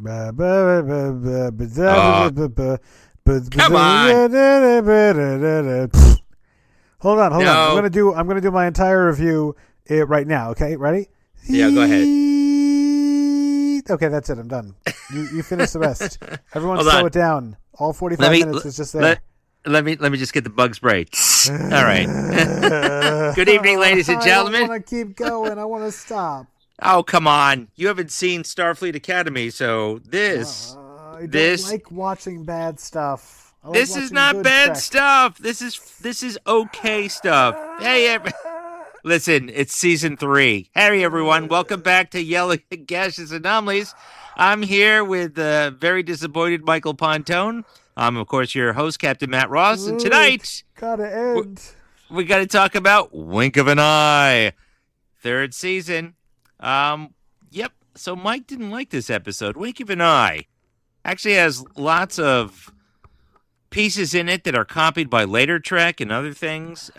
Come on. Hold on. No. I'm gonna do my entire review right now. Okay, ready? Yeah, go ahead. Okay, that's it. I'm done. You finish the rest. Everyone, Hold slow on. it down. All 45 minutes is just there. Let me just get the bug spray. All right. Good evening, ladies and gentlemen. I want to keep going. I want to stop. Oh, come on. You haven't seen Starfleet Academy, so this... I don't like watching bad stuff. This is not bad stuff. This is okay stuff. Hey, listen, it's season 3. Hey, everyone. Welcome back to Yelling at Gaseous Anomalies. I'm here with very disappointed Michael Pontone. I'm, of course, your host, Captain Matt Ross. And tonight... Gotta end. We got to talk about Wink of an Eye. 3rd season. Yep. So Mike didn't like this episode. Wink of an Eye actually has lots of pieces in it that are copied by later Trek and other things.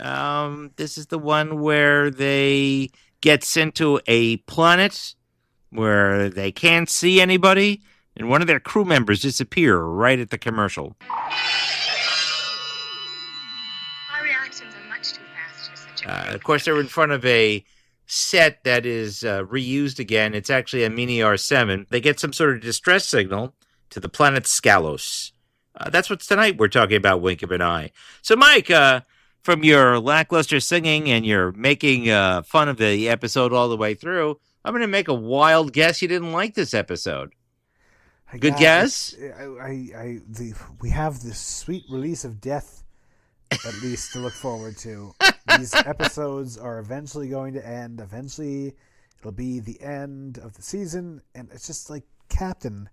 This is the one where they get sent to a planet where they can't see anybody, and one of their crew members disappear right at the commercial. My reactions are much too fast for such a Of course, they're in front of a set that is reused again. It's actually a Mini R7. They get some sort of distress signal to the planet Scalos. That's what's tonight we're talking about, Wink of an Eye. So, Mike, from your lackluster singing and your making fun of the episode all the way through, I'm going to make a wild guess you didn't like this episode. Good guess? We have this sweet release of death, at least, to look forward to. These episodes are eventually going to end. Eventually, it'll be the end of the season, and it's just like, Captain,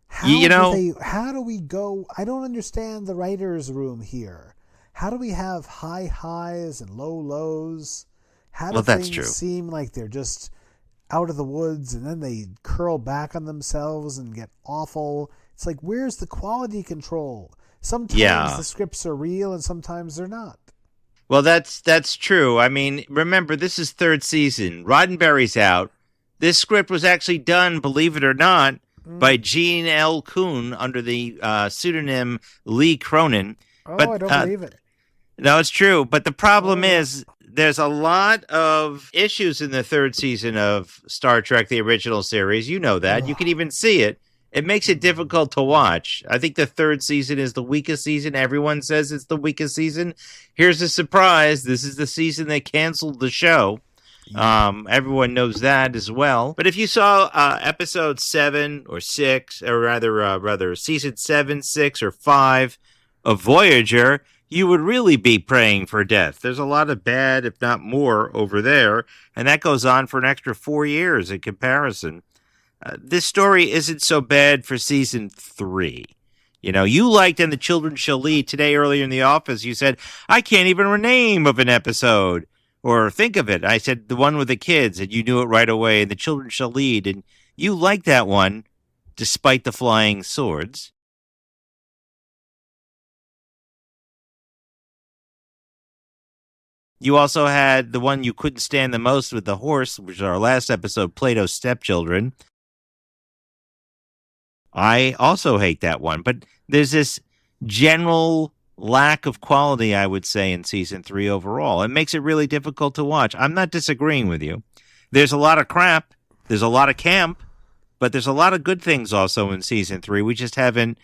how do we go? I don't understand the writer's room here. How do we have high highs and low lows? How do things seem like they're just out of the woods, and then they curl back on themselves and get awful? It's like, where's the quality control? Sometimes the scripts are real, and sometimes they're not. Well, that's true. I mean, remember, this is 3rd season. Roddenberry's out. This script was actually done, believe it or not, by Gene L. Kuhn under the pseudonym Lee Cronin. Oh, I don't believe it. No, it's true. But the problem is there's a lot of issues in the 3rd season of Star Trek, the original series. You know that. You can even see it. It makes it difficult to watch. I think the 3rd season is the weakest season. Everyone says it's the weakest season. Here's a surprise. This is the season they canceled the show. Everyone knows that as well. But if you saw episode 7 or 6, or rather season 7, 6, or 5 of Voyager, you would really be praying for death. There's a lot of bad, if not more, over there, and that goes on for an extra 4 years in comparison. This story isn't so bad for season 3. You know, you liked And the Children Shall Lead today earlier in the office. You said, I can't even remember the name of an episode. Or think of it. I said the one with the kids, and you knew it right away, And the Children Shall Lead. And you liked that one, despite the flying swords. You also had the one you couldn't stand the most with the horse, which is our last episode, Plato's Stepchildren. I also hate that one. But there's this general lack of quality, I would say, in season 3 overall. It makes it really difficult to watch. I'm not disagreeing with you. There's a lot of crap. There's a lot of camp. But there's a lot of good things also in season 3. We just haven't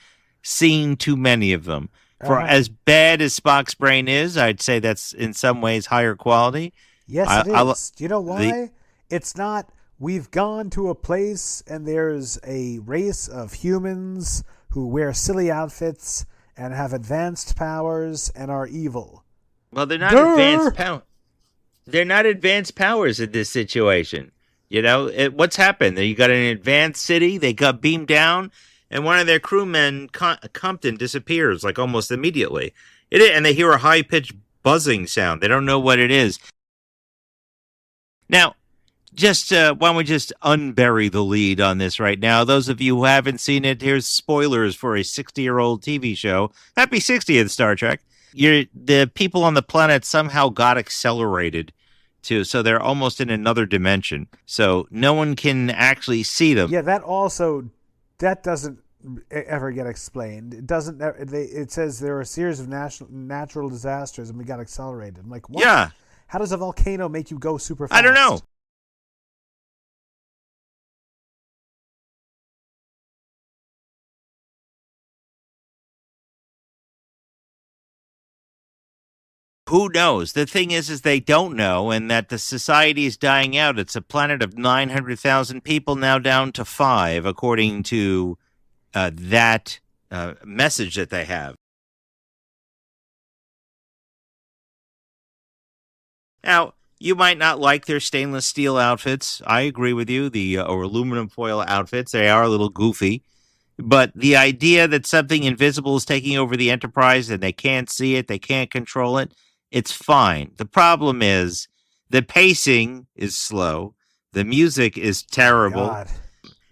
seen too many of them. For as bad as Spock's brain is, I'd say that's in some ways higher quality. Yes, it is. Do you know why? It's not, we've gone to a place and there's a race of humans who wear silly outfits and have advanced powers and are evil. Well, they're not advanced powers. They're not advanced powers in this situation. You know, what's happened? You got an advanced city. They got beamed down, and one of their crewmen, Compton, disappears like almost immediately. And they hear a high-pitched buzzing sound. They don't know what it is. Now, just why don't we just unbury the lead on this right now? Those of you who haven't seen it, here's spoilers for a 60-year-old TV show. Happy 60th, Star Trek. The people on the planet somehow got accelerated so they're almost in another dimension. So no one can actually see them. Yeah, that also that doesn't ever get explained. It doesn't. It says there are a series of natural disasters, and we got accelerated. I'm like, what? Yeah. How does a volcano make you go super fast? I don't know. Who knows? The thing is they don't know, and that the society is dying out. It's a planet of 900,000 people, now down to 5, according to that message that they have. Now, you might not like their stainless steel outfits. I agree with you. Or aluminum foil outfits, they are a little goofy. But the idea that something invisible is taking over the Enterprise and they can't see it, they can't control it, it's fine. The problem is the pacing is slow. The music is terrible. Oh, God.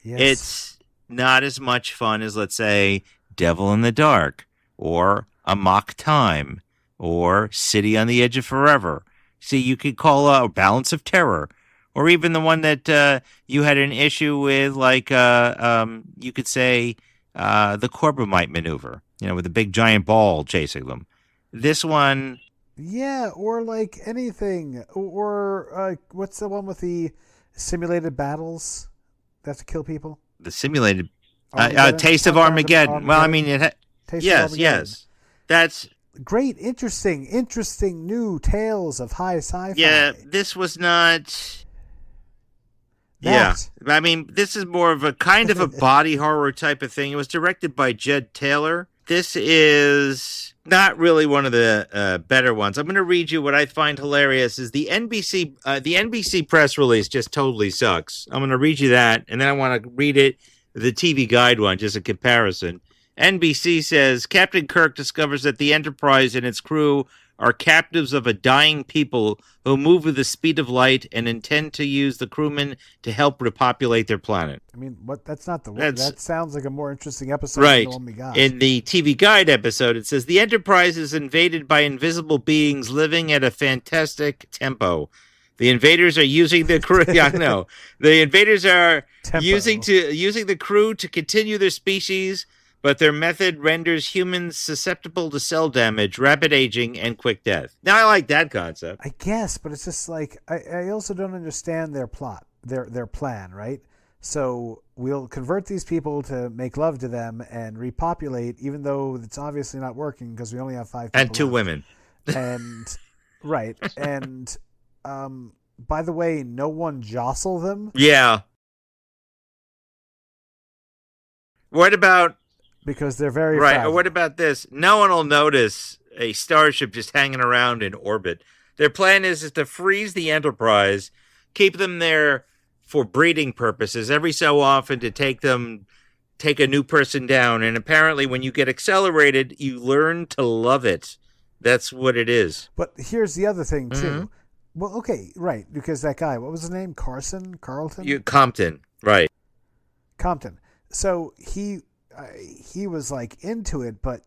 Yes. It's not as much fun as, let's say, Devil in the Dark or Amok Time or City on the Edge of Forever. See, you could call a Balance of Terror, or even the one that you had an issue with, like you could say the Corbomite maneuver, with the big giant ball chasing them. This one... Yeah, or like anything. Or what's the one with the simulated battles that have to kill people? The simulated... Taste of Armageddon. Well, I mean, yes. That's... Great, interesting new tales of high sci-fi. Yeah, this was not... Yeah, I mean, this is more of a kind of a body horror type of thing. It was directed by Jed Taylor. This is not really one of the better ones. I'm going to read you what I find hilarious is the NBC press release just totally sucks. I'm going to read you that, and then I want to read the TV Guide one, just a comparison. NBC says, Captain Kirk discovers that the Enterprise and its crew are captives of a dying people who move with the speed of light and intend to use the crewmen to help repopulate their planet. I mean, that's not the one. That sounds like a more interesting episode right. than the one we got. In the TV Guide episode, it says, the Enterprise is invaded by invisible beings living at a fantastic tempo. The invaders are using the crew. Yeah, I know. The invaders are using the crew to continue their species, but their method renders humans susceptible to cell damage, rapid aging, and quick death. Now, I like that concept. I guess, but it's just like, I also don't understand their plot, their plan, right? So we'll convert these people to make love to them and repopulate, even though it's obviously not working because we only have 5 people and 2 left. Women. And, right. And, by the way, no one jostle them? Yeah. What about... Because they're very right. fragile. Or what about this? No one will notice a starship just hanging around in orbit. Their plan is to freeze the Enterprise, keep them there for breeding purposes, every so often to take a new person down. And apparently when you get accelerated, you learn to love it. That's what it is. But here's the other thing, too. Mm-hmm. Well, okay, right, because that guy, what was his name? Carlton? Compton, right. Compton. So he was like into it, but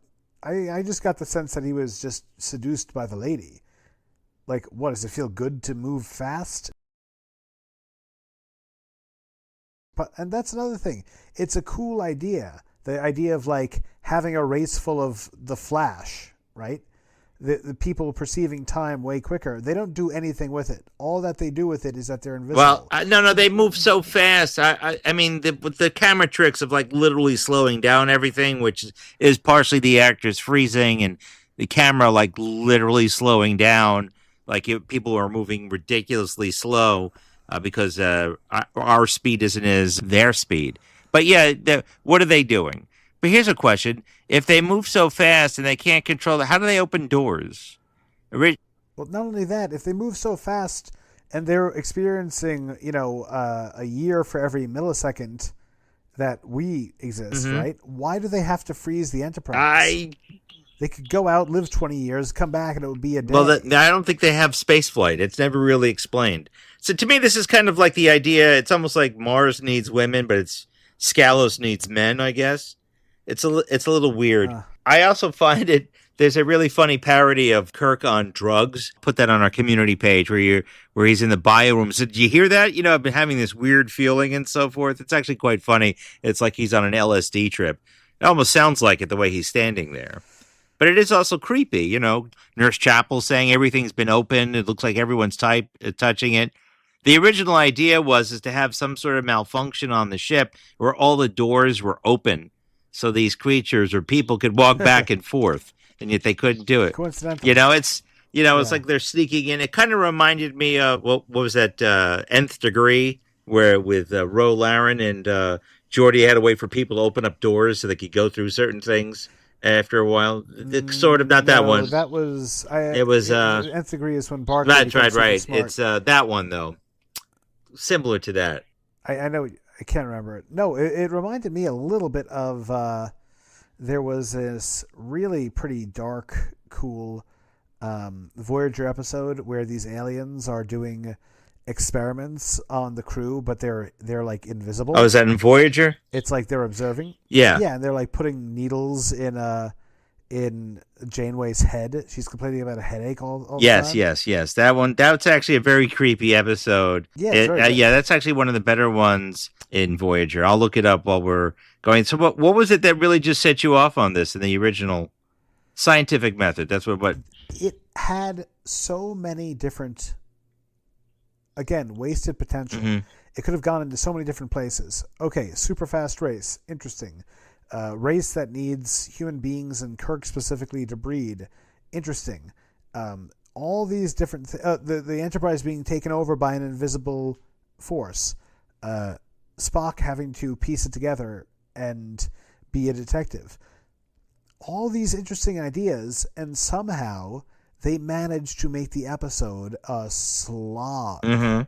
I just got the sense that he was just seduced by the lady. Like, what, does it feel good to move fast? And that's another thing. It's a cool idea. The idea of like having a race full of the Flash, right? The people perceiving time way quicker. They don't do anything with it. All that they do with it is that they're invisible. Well, no, they move so fast. I mean, the camera tricks of like literally slowing down everything, which is partially the actors freezing and the camera like literally slowing down. Like people are moving ridiculously slow because our speed isn't as their speed. But yeah, what are they doing? But here's a question. If they move so fast and they can't control it, how do they open doors? Well, not only that, if they move so fast and they're experiencing, a year for every millisecond that we exist, mm-hmm. right? Why do they have to freeze the Enterprise? They could go out, live 20 years, come back, and it would be a day. Well, I don't think they have space flight. It's never really explained. So to me, this is kind of like the idea. It's almost like Mars needs women, but it's Scalos needs men, I guess. It's a little weird. I also find it There's a really funny parody of Kirk on drugs. Put that on our community page where he's in the bio room. So, did you hear that? You know, I've been having this weird feeling and so forth. It's actually quite funny. It's like he's on an LSD trip. It almost sounds like it the way he's standing there. But it is also creepy, you know. Nurse Chapel saying everything's been open. It looks like everyone's touching it. The original idea was to have some sort of malfunction on the ship where all the doors were open, so these creatures or people could walk back and forth, and yet they couldn't do it. Coincidental. You know, it's like they're sneaking in. It kind of reminded me of what was that Nth Degree, where with Ro Laren and Geordi had to wait for people to open up doors so they could go through certain things. After a while, it's sort of not that one. That was. It was. Nth Degree is when Barclay. That's right. Smart. It's that one though. Similar to that. I know. I can't remember it. No, it reminded me a little bit of. There was this really pretty dark, cool Voyager episode where these aliens are doing experiments on the crew, but they're like invisible. Oh, is that in Voyager? It's like they're observing. Yeah. Yeah, and they're like putting needles in Janeway's head. She's complaining about a headache all the time. Yes. That one. That's actually a very creepy episode. Yeah, that's actually one of the better ones in Voyager. I'll look it up while we're going. So, what was it that really just set you off on this in the original scientific method? That's what. It had so many different. Again, wasted potential. Mm-hmm. It could have gone into so many different places. Okay, super fast race. Interesting. Race that needs human beings and Kirk specifically to breed. Interesting. All these different... the Enterprise being taken over by an invisible force. Spock having to piece it together and be a detective. All these interesting ideas, and somehow... they managed to make the episode a slog. Mm-hmm.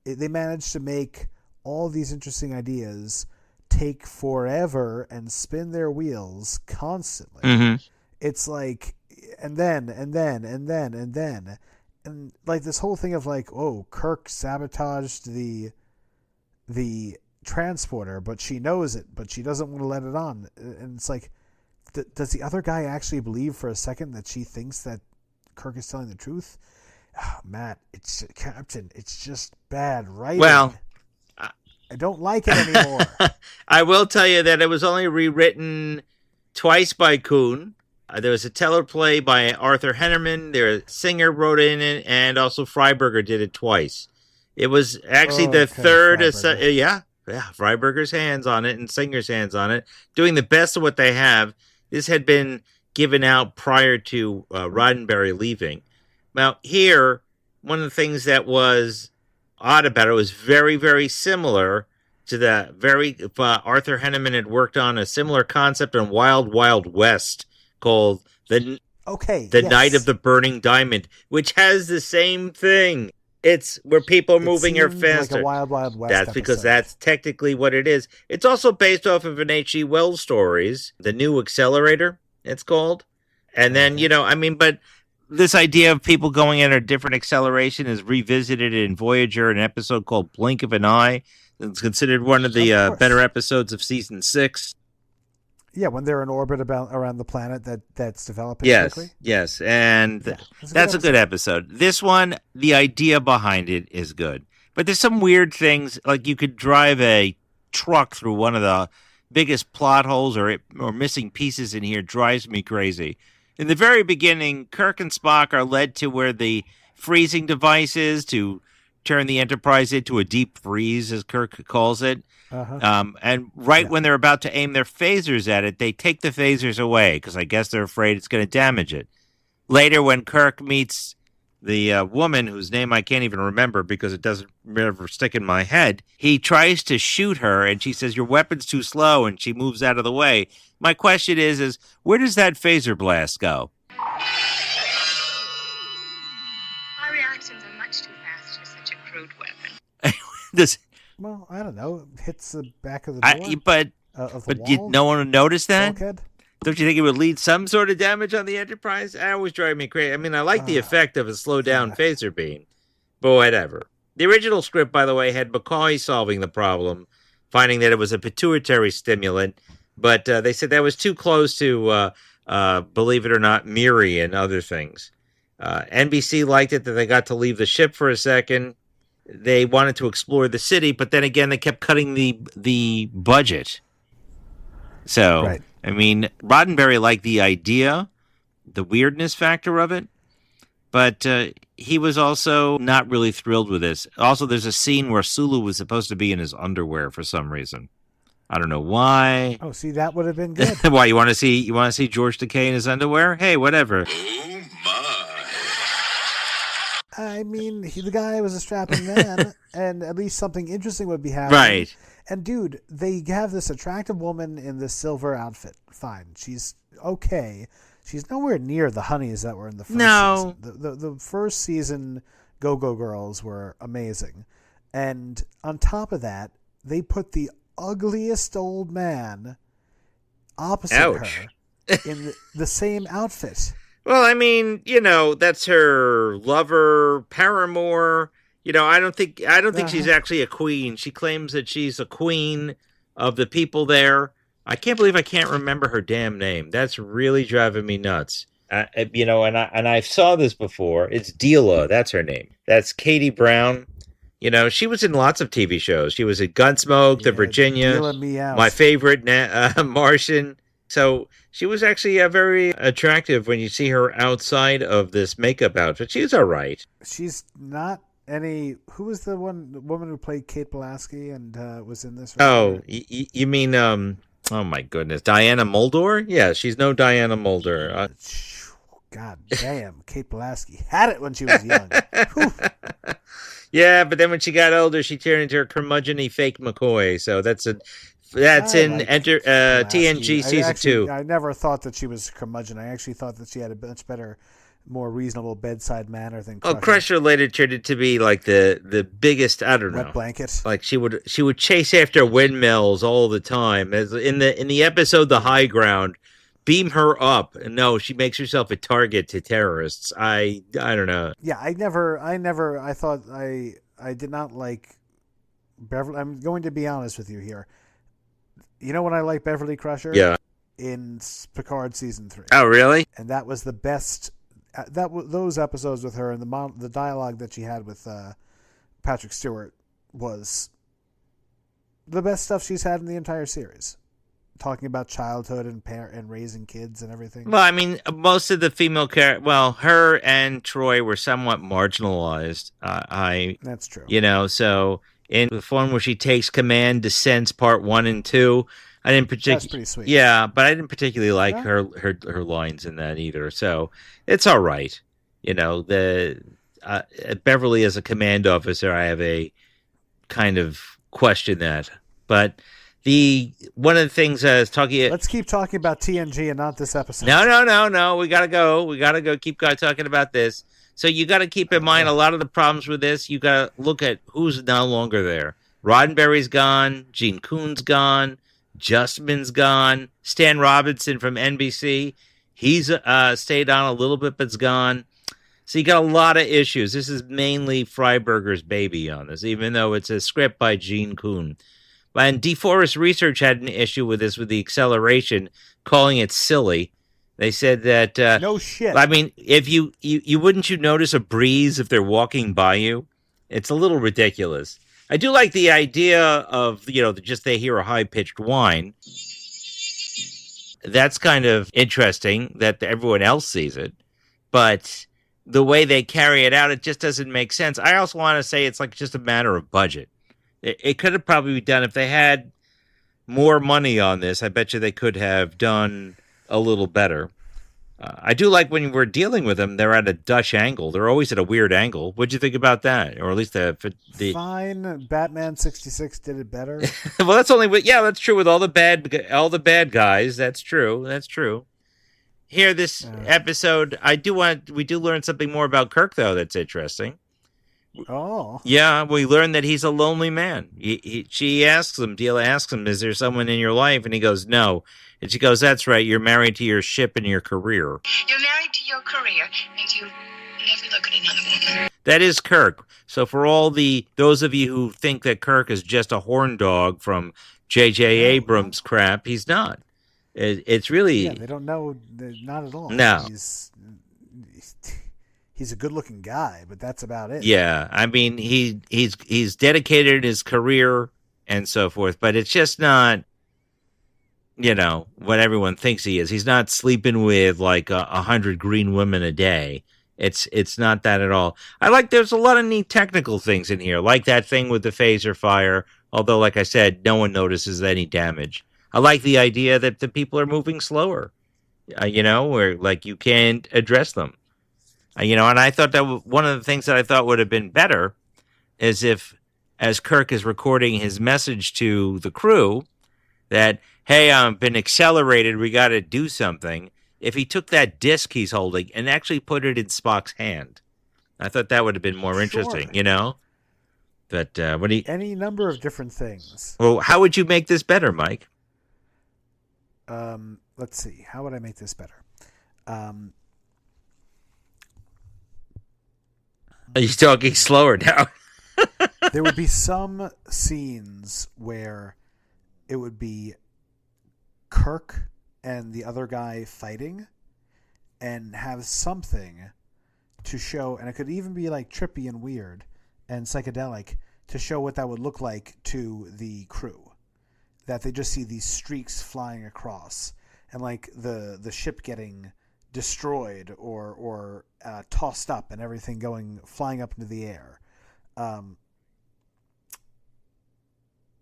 They managed to make all these interesting ideas take forever and spin their wheels constantly. Mm-hmm. It's like, and then, and like this whole thing of like, oh, Kirk sabotaged the transporter, but she knows it, but she doesn't want to let it on. And it's like, does the other guy actually believe for a second that she thinks that Kirk is telling the truth? Oh, Matt, it's Captain. It's just bad writing. Well, I don't like it anymore. I will tell you that it was only rewritten twice by Kuhn. There was a teleplay by Arthur Hennerman. Singer wrote in it, and also Freiberger did it twice. It was actually the third. Freiberger's hands on it and Singer's hands on it, doing the best of what they have. This had been given out prior to Roddenberry leaving. Now, here, one of the things that was odd about it was very, very similar to the Arthur Henneman had worked on a similar concept on Wild Wild West called The Night of the Burning Diamond, which has the same thing. It's where people are moving are faster. Like a Wild Wild West That's because that's technically what it is. It's also based off of an H.G. Wells stories, The New Accelerator, it's called. And then, but this idea of people going at a different acceleration is revisited in Voyager, an episode called Blink of an Eye. It's considered one of the better episodes of season 6. Yeah, when they're in orbit around the planet that's developing quickly. Yes, and that's a good episode. This one, the idea behind it is good. But there's some weird things, like you could drive a truck through one of the biggest plot holes or missing pieces in here drives me crazy. In the very beginning, Kirk and Spock are led to where the freezing device is to turn the Enterprise into a deep freeze, as Kirk calls it. Uh-huh. And when they're about to aim their phasers at it, they take the phasers away because I guess they're afraid it's going to damage it. Later, when Kirk meets the woman whose name I can't even remember because it doesn't ever stick in my head, he tries to shoot her, and she says, "Your weapon's too slow," and she moves out of the way. My question is where does that phaser blast go? My reactions are much too fast for such a crude weapon. Well, I don't know. It hits the back of the door. Of the wall? No one would notice that? Bulkhead? Don't you think it would lead some sort of damage on the Enterprise? That always drive me crazy. I mean, I like the effect of a slow-down phaser beam, but whatever. The original script, by the way, had McCoy solving the problem, finding that it was a pituitary stimulant, but they said that was too close to believe it or not, Miri and other things. NBC liked it that they got to leave the ship for a second. They wanted to explore the city, but then again, they kept cutting the budget. So, Right. I mean, Roddenberry liked the idea, the weirdness factor of it, but he was also not really thrilled with this. Also, there's a scene where Sulu was supposed to be in his underwear for some reason. I don't know why. Oh, see, that would have been good. Why you want to see George Takei in his underwear? Hey, whatever. Oh my. I mean, the guy was a strapping man, and at least something interesting would be happening. Right. And dude, they have this attractive woman in this silver outfit. Fine, she's okay. She's nowhere near the honeys that were in the first No. season. The first season Go-Go Girls were amazing. And on top of that, they put the ugliest old man opposite Ouch. her in the same outfit. Well, I mean, that's her lover, paramour. I don't think she's actually a queen. She claims that she's a queen of the people there. I can't believe I can't remember her damn name. That's really driving me nuts. And I saw this before. It's Deela. That's her name. That's Katie Brown. She was in lots of TV shows. She was in Gunsmoke, The Virginia, Deela Meows. my favorite, Martian. So she was actually very attractive when you see her outside of this makeup outfit. She's all right. She's not any. Who was the woman who played Kate Pulaski and was in this? Oh, you mean oh my goodness, Diana Muldaur? Yeah, she's no Diana Muldaur. God damn, Kate Pulaski had it when she was young. Yeah, but then when she got older, she turned into a curmudgeon-y fake McCoy. So that's in TNG season 2. I never thought that she was curmudgeon. I actually thought that she had a much better, more reasonable bedside manner than Crusher. Crusher later turned it to be like the biggest, I don't know, wet blanket. Like she would chase after windmills all the time. As in the episode The High Ground, beam her up. No, she makes herself a target to terrorists. I don't know. Yeah, I thought I did not like Beverly. I'm going to be honest with you here. You know when I like Beverly Crusher? Yeah. In Picard season 3. Oh, really? And that was the best. Those episodes with her and the dialogue that she had with Patrick Stewart was the best stuff she's had in the entire series. Talking about childhood and raising kids and everything. Well, I mean, most of the female characters, her and Troy were somewhat marginalized. That's true. So in the one where she takes command, Descents Part 1 and 2, I didn't particularly. That's pretty sweet. Yeah, but I didn't particularly like her lines in that either. So it's all right. Beverly as a command officer, I have a kind of question that, but. One of the things I was talking. Let's keep talking about TNG and not this episode. No. We gotta go. Keep talking about this. So you got to keep in mind a lot of the problems with this. You got to look at who's no longer there. Roddenberry's gone. Gene Kuhn's gone. Justman's gone. Stan Robinson from NBC. He's stayed on a little bit, but's gone. So you got a lot of issues. This is mainly Freiberger's baby on this, even though it's a script by Gene Kuhn. And DeForest Research had an issue with this, with the acceleration, calling it silly. They said that... no shit. I mean, if you wouldn't you notice a breeze if they're walking by you? It's a little ridiculous. I do like the idea of, just they hear a high-pitched whine. That's kind of interesting that everyone else sees it. But the way they carry it out, it just doesn't make sense. I also want to say it's like just a matter of budget. It could have probably been done if they had more money on this. I bet you they could have done a little better. I do like when we're dealing with them, they're at a Dutch angle. They're always at a weird angle. What'd you think about that? Or at least the Fine. Batman 66 did it better. Well, that's that's true with all the bad guys. That's true. Here, this episode, we do learn something more about Kirk, though. That's interesting. Oh. Yeah, we learned that he's a lonely man. Deela asks him, is there someone in your life? And he goes, no. And she goes, that's right, you're married to your ship and your career. You're married to your career, and you never look at another woman. That is Kirk. So for all those of you who think that Kirk is just a horn dog from J.J. Abrams crap, he's not. It's really Yeah, they don't know. Not at all. no. He's a good-looking guy, but that's about it. Yeah, I mean he's dedicated his career and so forth, but it's just not what everyone thinks he is. He's not sleeping with like 100 green women a day. It's not that at all. There's a lot of neat technical things in here, like that thing with the phaser fire. Although, like I said, no one notices any damage. I like the idea that the people are moving slower. Where like you can't address them. And I thought that one of the things that I thought would have been better is if, as Kirk is recording his message to the crew, that, hey, I've been accelerated, we got to do something, if he took that disc he's holding and actually put it in Spock's hand. I thought that would have been more interesting, But what do you... Any number of different things. Well, how would you make this better, Mike? Let's see. How would I make this better? Are you talking slower now? There would be some scenes where it would be Kirk and the other guy fighting and have something to show, and it could even be like trippy and weird and psychedelic to show what that would look like to the crew. That they just see these streaks flying across and like the ship getting destroyed or tossed up and everything flying up into the air.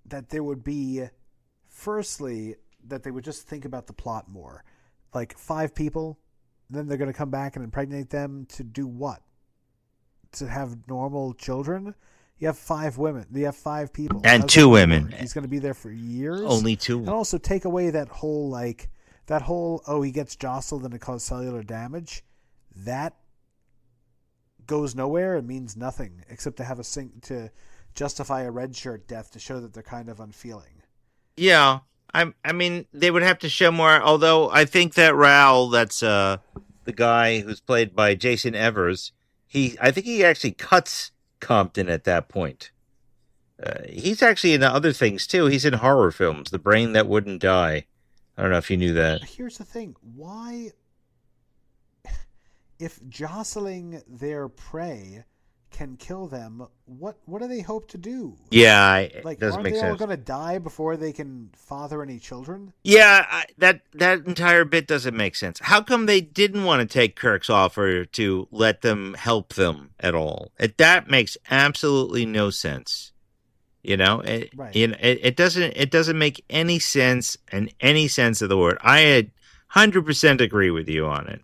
That there would be, firstly, that they would just think about the plot more. Like 5 people, then they're going to come back and impregnate them to do what? To have normal children? You have 5 women. You have 5 people. And 2 women. He's going to be there for years. Only 2. And also take away that whole, he gets jostled and it caused cellular damage. That goes nowhere and means nothing except to have to justify a red shirt death to show that they're kind of unfeeling. Yeah. I mean, they would have to show more, although I think that Raoul, that's the guy who's played by Jason Evers, I think he actually cuts Compton at that point. He's actually in other things, too. He's in horror films, The Brain That Wouldn't Die. I don't know if you knew that. Here's the thing. Why, if jostling their prey can kill them, what do they hope to do? Yeah, it doesn't make sense. Aren't they all going to die before they can father any children? Yeah, that entire bit doesn't make sense. How come they didn't want to take Kirk's offer to let them help them at all? That makes absolutely no sense. Right. It doesn't make any sense in any sense of the word. I 100% agree with you on it.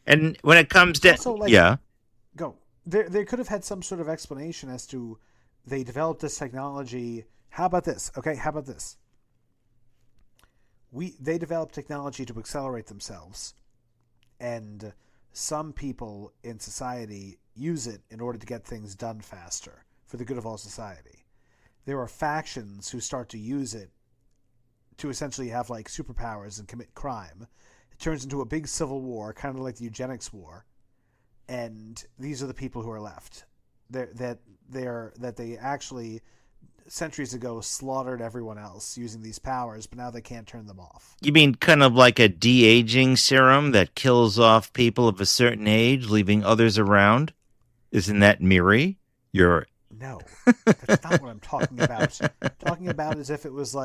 And when it comes to go. They could have had some sort of explanation as to they developed this technology. How about this? Okay, how about this? They developed technology to accelerate themselves, and some people in society use it in order to get things done faster for the good of all society. There are factions who start to use it to essentially have like superpowers and commit crime. It turns into a big civil war, kind of like the eugenics war. And these are the people who are left. That they actually centuries ago slaughtered everyone else using these powers, but now they can't turn them off. You mean kind of like a de-aging serum that kills off people of a certain age, leaving others around? Isn't that Miri? No, that's not what I'm talking about. I'm talking about as if it was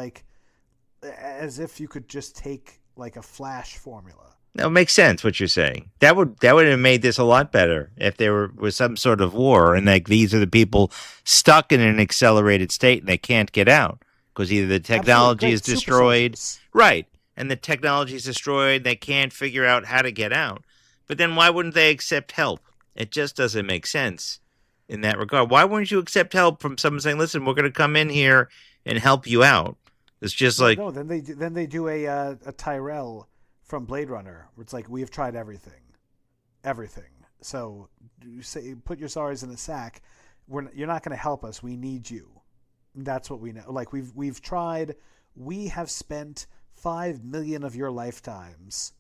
as if you could just take like a flash formula. That makes sense what you're saying. That would have made this a lot better if there was some sort of war and like these are the people stuck in an accelerated state and they can't get out because either the technology is destroyed, right? And the technology is destroyed, they can't figure out how to get out. But then why wouldn't they accept help? It just doesn't make sense in that regard. Why wouldn't you accept help from someone saying, "Listen, we're going to come in here and help you out"? It's just like then they do a Tyrell from Blade Runner, where it's like, we have tried everything. So you say, put your sorries in a sack. You're not going to help us. We need you. That's what we know. Like we've tried. We have spent 5 million of your lifetimes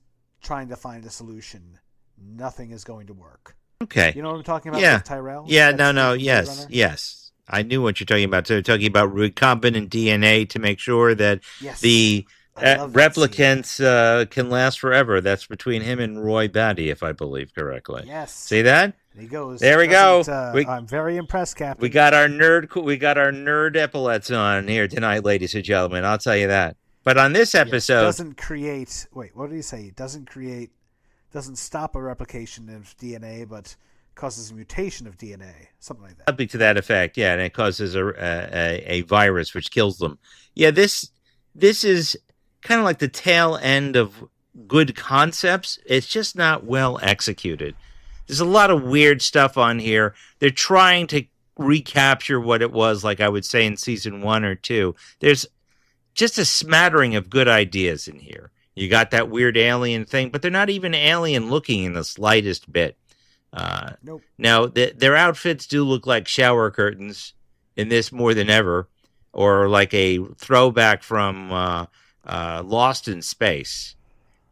trying to find a solution. Nothing is going to work. Okay. You know what I'm talking about? Yeah. With Tyrell? Yeah. No. Yes. I knew what you're talking about. So you're talking about recombinant DNA to make sure that the I love that scene. Replicants can last forever. That's between him and Roy Batty, if I believe correctly. Yes. See that? And he goes. There we go. I'm very impressed, Captain. We got our nerd epaulets on here tonight, ladies and gentlemen. I'll tell you that. But on this episode, doesn't create. Wait, what did he say? Doesn't stop a replication of DNA, but causes a mutation of DNA, something like that. Something to that effect, yeah, and it causes a virus which kills them. Yeah, this is kind of like the tail end of good concepts. It's just not well executed. There's a lot of weird stuff on here. They're trying to recapture what it was, like I would say in season 1 or 2. There's just a smattering of good ideas in here. You got that weird alien thing, but they're not even alien looking in the slightest bit. Nope. Now, their outfits do look like shower curtains in this more than ever, or like a throwback from Lost in Space.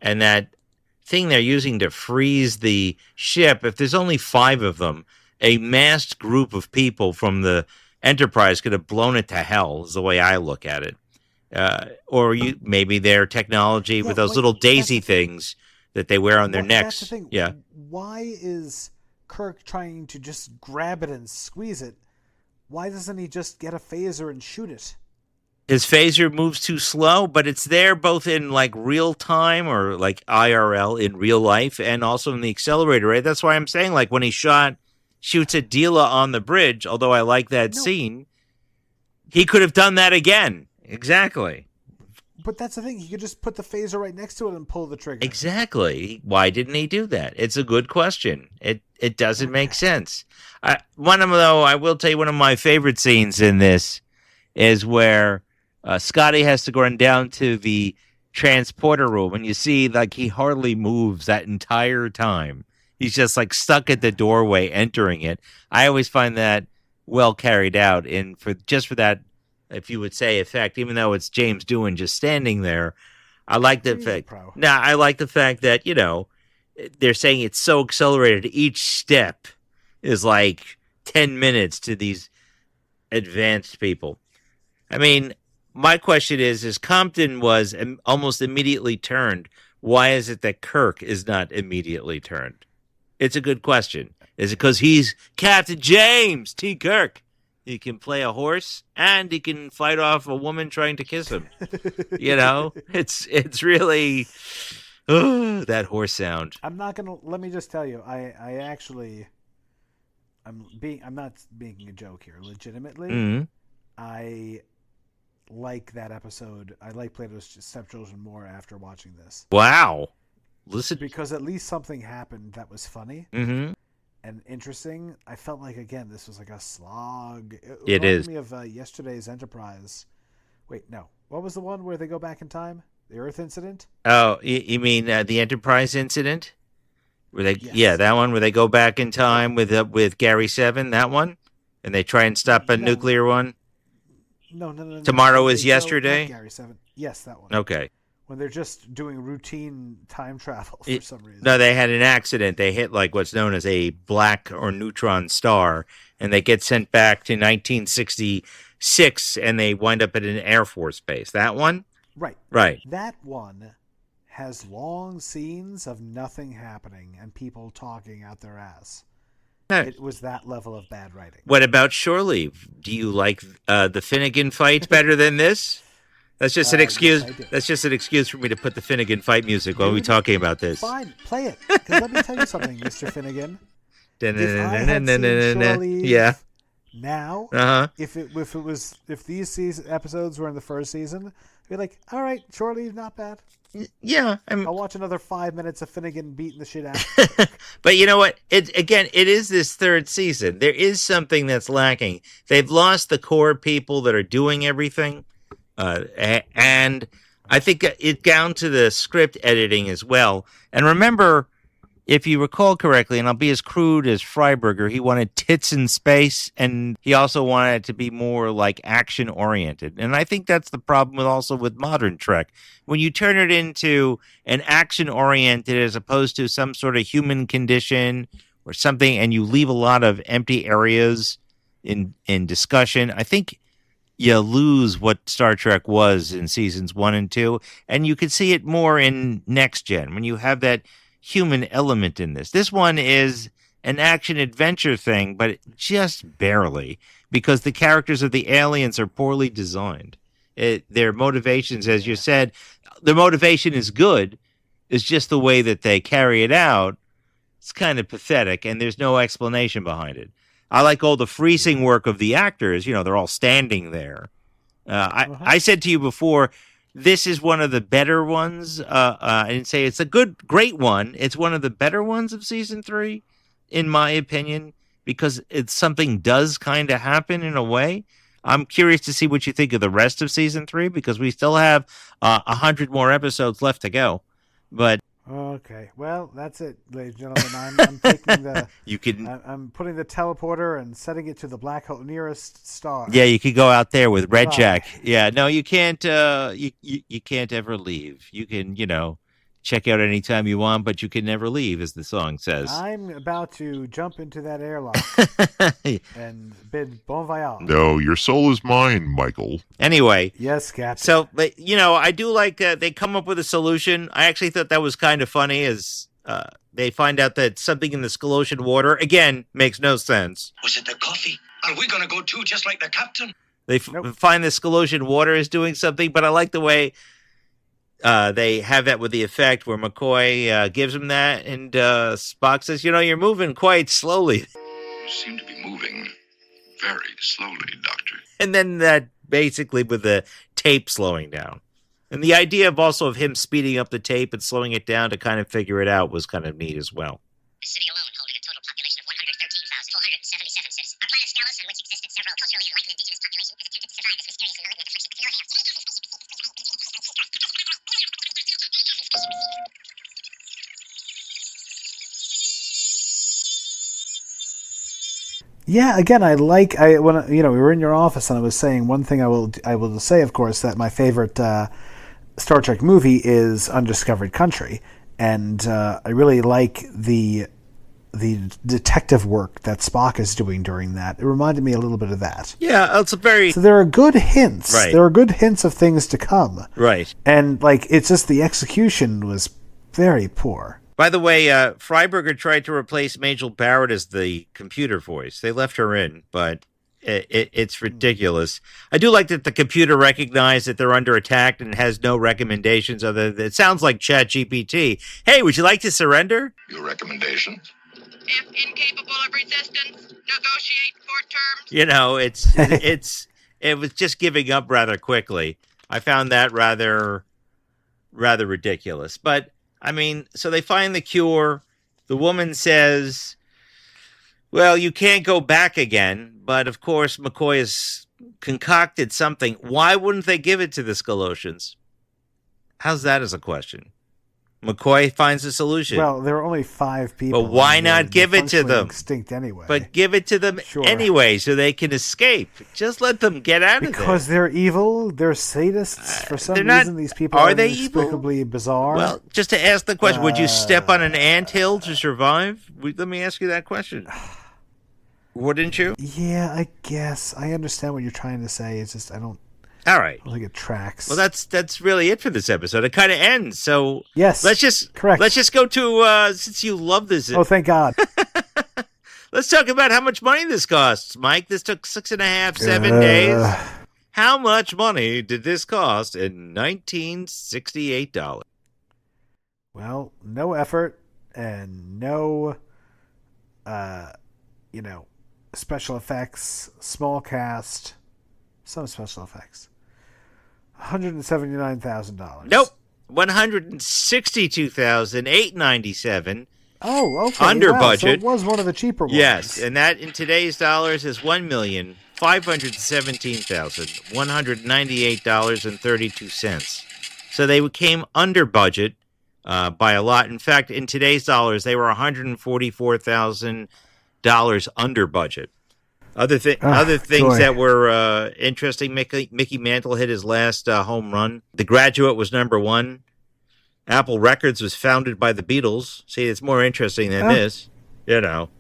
And that thing they're using to freeze the ship, if there's only 5 of them, a massed group of people from the Enterprise could have blown it to hell, is the way I look at it. Or maybe their technology with those little daisy things that they wear on their necks. That's the thing. Yeah. Why is Kirk trying to just grab it and squeeze it? Why doesn't he just get a phaser and shoot it? His phaser moves too slow, but it's there both in like real time or like IRL in real life and also in the accelerator, right? That's why I'm saying like when he shoots Adela on the bridge, although I like that scene, he could have done that again. Exactly. But that's the thing. He could just put the phaser right next to it and pull the trigger. Exactly. Why didn't he do that? It's a good question. It doesn't make sense. I will tell you one of my favorite scenes in this is where Scotty has to go run down to the transporter room, and you see like he hardly moves that entire time. He's just like stuck at the doorway entering it. I always find that well carried out, and for that, if you would say, effect, even though it's James Doohan just standing there, I like the fact. Now, I like the fact that they're saying it's so accelerated. Each step is like 10 minutes to these advanced people. I mean, my question is Compton was almost immediately turned. Why is it that Kirk is not immediately turned? It's a good question. Is it because he's Captain James T. Kirk? He can play a horse and he can fight off a woman trying to kiss him. It's really that horse sound. Let me just tell you, I'm not making a joke here. Legitimately, I like that episode. I like Plato's Stepchildren more after watching this. Wow. Listen. Because at least something happened that was funny. Mm-hmm. And interesting. I felt like, again, this was like a slog. It is. Me of yesterday's Enterprise. Wait, no. What was the one where they go back in time? The Earth incident? Oh, you mean the Enterprise incident? Where they, yes. Yeah, that one where they go back in time with Gary 7, that one? And they try and stop a nuclear one? No. Tomorrow is yesterday? Gary 7. Yes, that one. Okay. When they're just doing routine time travel for some reason. No, they had an accident. They hit like what's known as a black or neutron star, and they get sent back to 1966, and they wind up at an Air Force base. That one? Right. That one has long scenes of nothing happening and people talking out their ass. It was that level of bad writing. What about Shore Leave? Do you like the Finnegan fight better than this? That's just an excuse. Yes, that's just an excuse for me to put the Finnegan fight music while we're talking about this. Fine, play it. Because let me tell you something, Mr. Finnegan. If I had seen Shore Leave now, if these episodes were in the first season, I'd be like, all right, Shore Leave, not bad. Yeah, I'll watch another 5 minutes of Finnegan beating the shit out. But you know what? It is this third season. There is something that's lacking. They've lost the core people that are doing everything. And I think it down to the script editing as well. And remember, if you recall correctly, and I'll be as crude as Freiberger, he wanted tits in space, and he also wanted it to be more like action oriented. And I think that's the problem with modern Trek. When you turn it into an action oriented as opposed to some sort of human condition or something, and you leave a lot of empty areas in discussion, I think you lose what Star Trek was in seasons 1 and 2, and you can see it more in Next Gen when you have that human element in this. This one is an action adventure thing, but just barely, because the characters of the aliens are poorly designed. Their motivations, as you said, their motivation is good. It's just the way that they carry it out. It's kind of pathetic, and there's no explanation behind it. I like all the freezing work of the actors. They're all standing there. I said to you before, this is one of the better ones. I didn't say it's a great one. It's one of the better ones of season 3, in my opinion, because something does kind of happen in a way. I'm curious to see what you think of the rest of season 3, because we still have 100 more episodes left to go. But okay, well, that's it, ladies and gentlemen. I'm taking the. You can. I'm putting the teleporter and setting it to the black hole nearest star. Yeah, you could go out there with Red Jack. Yeah, no, you can't. You can't ever leave. You can, check out anytime you want, but you can never leave, as the song says. I'm about to jump into that airlock and bid bon voyage. No, your soul is mine, Michael. Anyway. Yes, Captain. So, but, I do like they come up with a solution. I actually thought that was kind of funny, as they find out that something in the Scalosian water, again, makes no sense. Was it the coffee? Are we going to go too, just like the captain? They find the Scalosian water is doing something, but I like the way they have that with the effect where McCoy gives him that, and Spock says, you're moving quite slowly. You seem to be moving very slowly, Doctor. And then that basically with the tape slowing down. And the idea of him speeding up the tape and slowing it down to kind of figure it out was kind of neat as well. The city alone holding a total population of 113,477 citizens. Our planet Scalus, on which existed several culturally enlightened indigenous populations, has attempted to survive this mysterious and malignant affliction. Yeah, again, when we were in your office and I was saying one thing I will say, of course, that my favorite Star Trek movie is Undiscovered Country, and I really like the detective work that Spock is doing during that. It reminded me a little bit of that. Yeah, it's so there are good hints. Right. There are good hints of things to come. Right. And it's just the execution was very poor. By the way, Freiberger tried to replace Majel Barrett as the computer voice. They left her in, but it's ridiculous. I do like that the computer recognized that they're under attack and has no recommendations other than, it sounds like ChatGPT. Hey, would you like to surrender? Your recommendations? If incapable of resistance, negotiate for terms. It was just giving up rather quickly. I found that rather ridiculous. But so they find the cure. The woman says, well, you can't go back again. But, of course, McCoy has concocted something. Why wouldn't they give it to the Scalosians? How's that as a question? McCoy finds a solution. Well, there are only 5 people. But why not give it to them? Extinct anyway. But give it to them anyway so they can escape. Just let them get out of there. Because they're evil. They're sadists. For some reason, these people are inexplicably bizarre. Well, just to ask the question, would you step on an anthill to survive? Let me ask you that question. Wouldn't you? Yeah, I guess. I understand what you're trying to say. It's just I don't think it tracks. Well, that's really it for this episode. It kind of ends. So yes, let's just go to since you love this. Oh, thank God. Let's talk about how much money this costs, Mike. This took 6.5, 7 days. How much money did this cost in $1968? Well, no effort and no, special effects, small cast, some special effects. $179,000. Nope. $162,897. Oh, okay. Under budget. budget. So it was one of the cheaper ones. Yes, and that in today's dollars is $1,517,198.32. So they came under budget by a lot. In fact, in today's dollars, they were $144,000 under budget. Other things that were interesting, Mickey Mantle hit his last home run. The Graduate was number 1. Apple Records was founded by the Beatles. See, it's more interesting than this.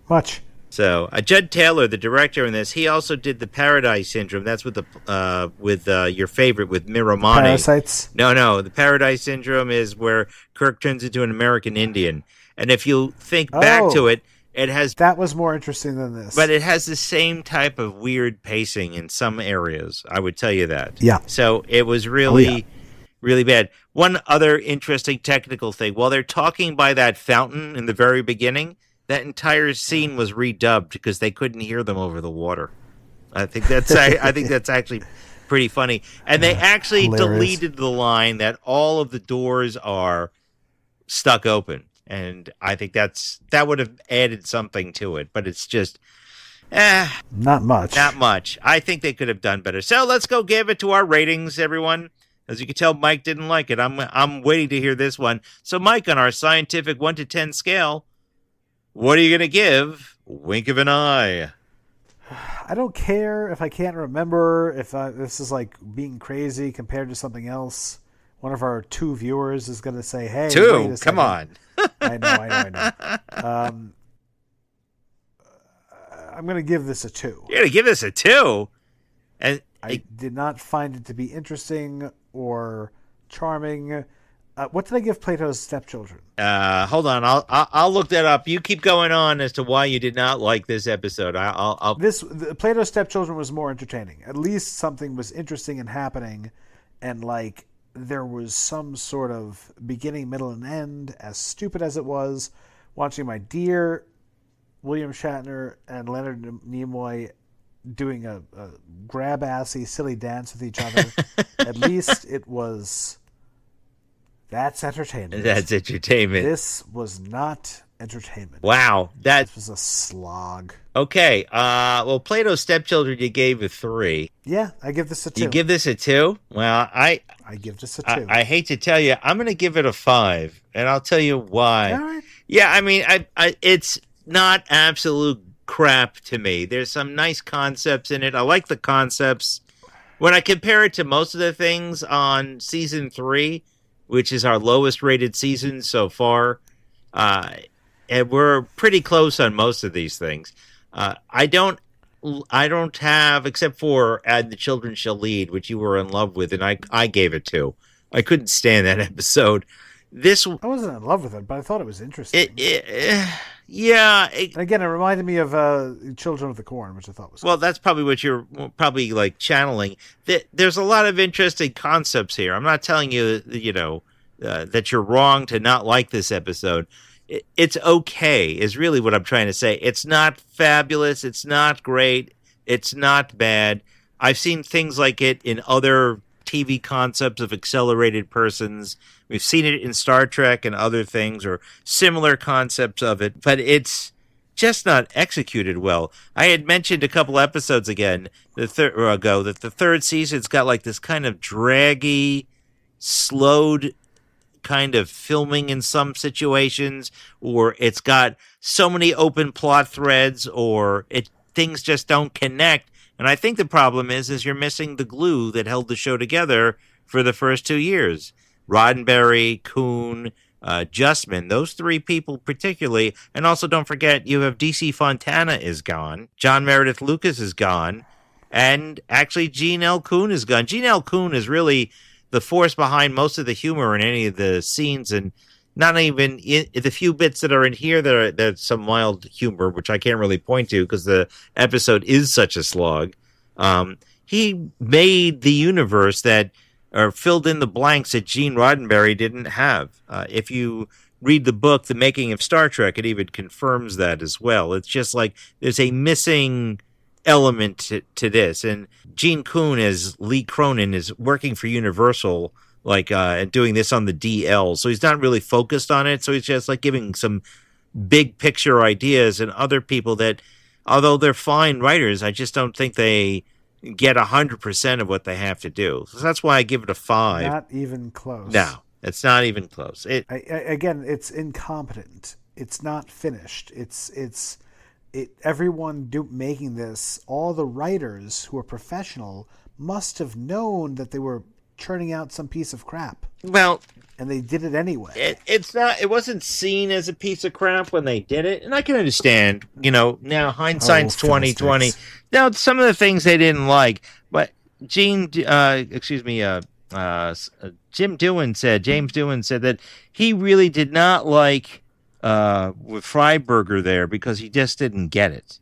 Much. So Judd Taylor, the director in this, he also did the Paradise Syndrome. That's with your favorite with Miramani. Parasites? No. The Paradise Syndrome is where Kirk turns into an American Indian. And if you think back to it, it has... That was more interesting than this. But it has the same type of weird pacing in some areas. I would tell you that. Yeah. So it was really bad. One other interesting technical thing. While they're talking by that fountain in the very beginning, that entire scene was redubbed because they couldn't hear them over the water. I think that's actually pretty funny. And they actually Hilarious. deleted the line that all of the doors are stuck open. And I think that would have added something to it, but it's just not much. Not much. I think they could have done better. So let's go give it to our ratings, everyone. As you can tell, Mike didn't like it. I'm waiting to hear this one. So, Mike, on our scientific 1 to 10 scale, what are you going to give Wink of an Eye? I don't care if I can't remember if this is like being crazy compared to something else. One of our 2 viewers is going to say, hey, wait a second. Come on. I know. I'm going to give this a 2. You're going to give this a 2? And I did not find it to be interesting or charming. What did I give Plato's Stepchildren? Hold on, I'll look that up. You keep going on as to why you did not like this episode. Plato's Stepchildren was more entertaining. At least something was interesting and happening, and like there was some sort of beginning, middle, and end. As stupid as it was, watching my dear William Shatner and Leonard Nimoy doing a grab-assy, silly dance with each other. At least it was... That's entertainment. That's entertainment. This was not entertainment. Wow. This was a slog. Okay. Well, Plato's Stepchildren you gave a 3. Yeah, I give this a 2. You give this a 2? Well, I give this a 2. I hate to tell you, I'm going to give it a 5, and I'll tell you why. All right. Yeah, I mean, it's not absolute crap to me. There's some nice concepts in it. I like the concepts. When I compare it to most of the things on season 3, which is our lowest rated season so far, and we're pretty close on most of these things. I don't have, except for And the Children Shall Lead, which you were in love with, and I gave it 2. I couldn't stand that episode. I wasn't in love with it, but I thought it was interesting. Yeah. Again, it reminded me of Children of the Corn, which I thought was cool. Well, that's probably what you're probably like channeling. There's a lot of interesting concepts here. I'm not telling you, that you're wrong to not like this episode. It's okay, is really what I'm trying to say. It's not fabulous. It's not great. It's not bad. I've seen things like it in other TV concepts of accelerated persons. We've seen it in Star Trek and other things, or similar concepts of it, but it's just not executed well. I had mentioned a couple episodes ago that the third season's got like this kind of draggy, slowed kind of filming in some situations, or it's got so many open plot threads, or things just don't connect. And I think the problem is you're missing the glue that held the show together for the first 2 years. Roddenberry, Kuhn, Justman, those 3 people particularly. And also don't forget, you have DC Fontana is gone. John Meredith Lucas is gone. And actually Gene L. Kuhn is gone. Gene L. Kuhn is really the force behind most of the humor in any of the scenes, and not even in the few bits that are in here there's some mild humor, which I can't really point to because the episode is such a slog. He made the universe that filled in the blanks that Gene Roddenberry didn't have. If you read the book, The Making of Star Trek, it even confirms that as well. It's just like there's a missing element to this. And Gene Kuhn as Lee Cronin is working for Universal, and doing this on the DL. So he's not really focused on it. So he's just like giving some big picture ideas, and other people that, although they're fine writers, I just don't think they get 100% of what they have to do. So that's why I give it a 5. Not even close. No, it's not even close. Again, it's incompetent. It's not finished. Everyone making this, all the writers who are professional must have known that they were churning out some piece of crap. Well, And they did it anyway. it wasn't seen as a piece of crap when they did it, and I can understand. Now hindsight's 2020. Now some of the things they didn't like, but James Doohan said that he really did not like with Freiberger there because he just didn't get it,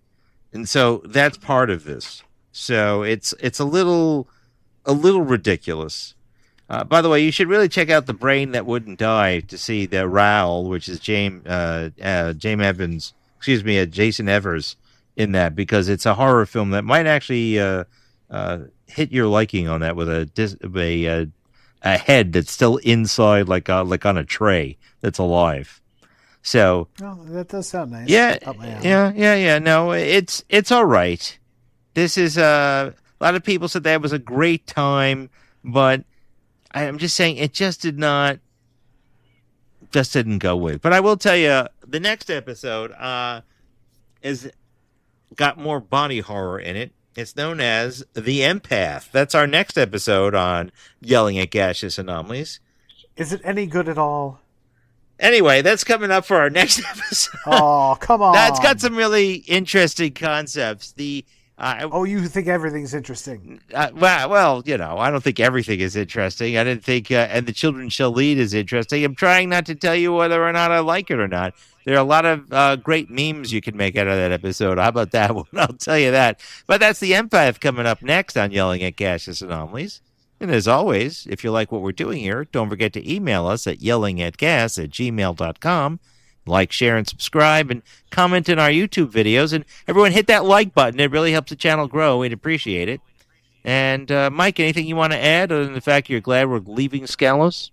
and so that's part of this. So it's a little ridiculous. By the way, you should really check out The Brain That Wouldn't Die to see the Raoul, which is Jason Evers in that, because it's a horror film that might actually hit your liking on that with a head that's still inside, like on a tray that's alive. So, that does sound nice. Yeah. No, it's all right. This is a lot of people said that was a great time, but I'm just saying it just didn't go with. But I will tell you, the next episode is got more body horror in it. It's known as The Empath. That's our next episode on Yelling at Gaseous Anomalies. Is it any good at all? Anyway, that's coming up for our next episode. Oh, come on. That's got some really interesting concepts. You think everything's interesting? Well, I don't think everything is interesting. I didn't think And the Children Shall Lead is interesting. I'm trying not to tell you whether or not I like it or not. There are a lot of great memes you can make out of that episode. How about that one? I'll tell you that. But that's The Empath coming up next on Yelling at Gaseous Anomalies. And as always, if you like what we're doing here, don't forget to email us at yellingatgas@gmail.com. Like, share, and subscribe, and comment in our YouTube videos. And everyone hit that like button. It really helps the channel grow. We'd appreciate it. And, Mike, anything you want to add other than the fact you're glad we're leaving Scalos?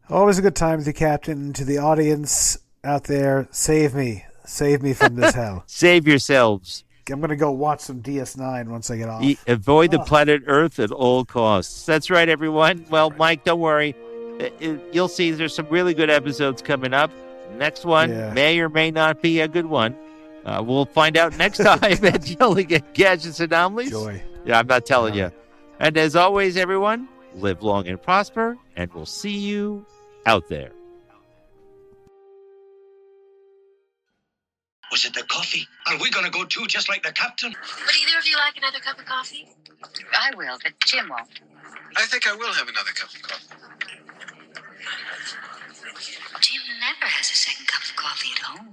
Always a good time with you, Captain. To the audience out there, save me. Save me from this hell. Save yourselves. I'm going to go watch some DS9 once I get off. Avoid the planet Earth at all costs. That's right, everyone. Well, Mike, don't worry. You'll see there's some really good episodes coming up. Next one may or may not be a good one. We'll find out next time at Yelling at Gaseous Anomalies. Joy. Yeah, I'm not telling you. And as always, everyone, live long and prosper, and we'll see you out there. Was it the coffee? Are we gonna go too, just like the captain? Would either of you like another cup of coffee? I will, but Jim won't. I think I will have another cup of coffee.